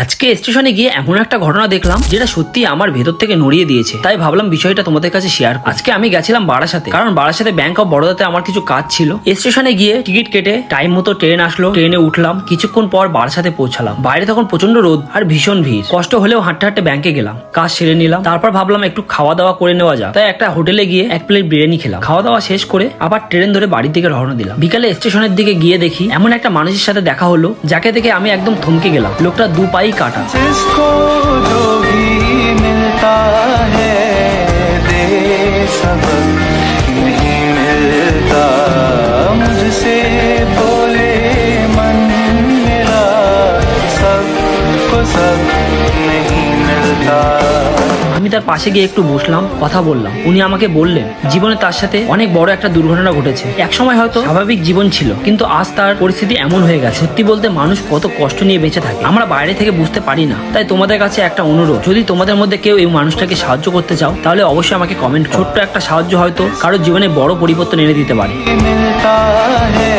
আজকে স্টেশনে গিয়ে এমন একটা ঘটনা দেখলাম যেটা সত্যি আমার ভেতর থেকে নড়িয়ে দিয়েছে, তাই ভাবলাম বিষয়টা তোমাদের কাছে শেয়ার করি। আজকে আমি গেছিলাম বারাসাতে, কারণ বারাসাতে ব্যাংক অফ বরোদাতে আমার কিছু কাজ ছিল। স্টেশনে গিয়ে টিকিট কেটে টাইম মতো ট্রেন আসলো, ট্রেনে উঠলাম, কিছুক্ষণ পর বারাসাতে পৌঁছালাম। বাইরে তখন প্রচন্ড রোদ আর ভীষণ ভিড়, কষ্ট হলেও হাঁটতে হাঁটতে ব্যাংকে গেলাম, কাজ সেরে নিলাম। তারপর ভাবলাম একটু খাওয়া দাওয়া করে নেওয়া যাক, তাই একটা হোটেলে গিয়ে এক প্লেট বিরিয়ানি খেলাম। খাওয়া দাওয়া শেষ করে আবার ট্রেন ধরে বাড়ির দিকে রওনা দিলাম। বিকালে স্টেশনের দিকে গিয়ে দেখি এমন একটা মানুষের সাথে দেখা হলো যাকে দেখে আমি একদম থমকে গেলাম। লোকটা দু পাই কাটা। जिसको जो भी मिलता है दे सबक नहीं मिलता मुझसे बोले मन मेरा सबको सब नहीं मिलता। আমি তার পাশে গিয়ে একটু বসলাম, কথা বললাম। উনি আমাকে বললেন জীবনে তার সাথে অনেক বড় একটা দুর্ঘটনা ঘটেছে। এক সময় হয়তো স্বাভাবিক জীবন ছিল, কিন্তু আজ তার পরিস্থিতি এমন হয়ে গেছে। সত্যি বলতে মানুষ কত কষ্ট নিয়ে বেঁচে থাকে আমরা বাইরে থেকে বুঝতে পারি না। তাই তোমাদের কাছে একটা অনুরোধ, যদি তোমাদের মধ্যে কেউ এই মানুষটাকে সাহায্য করতে চাও তাহলে অবশ্যই আমাকে কমেন্ট। ছোট্ট একটা সাহায্য হয়তো কারোর জীবনে বড় পরিবর্তন এনে দিতে পারে। मिलता है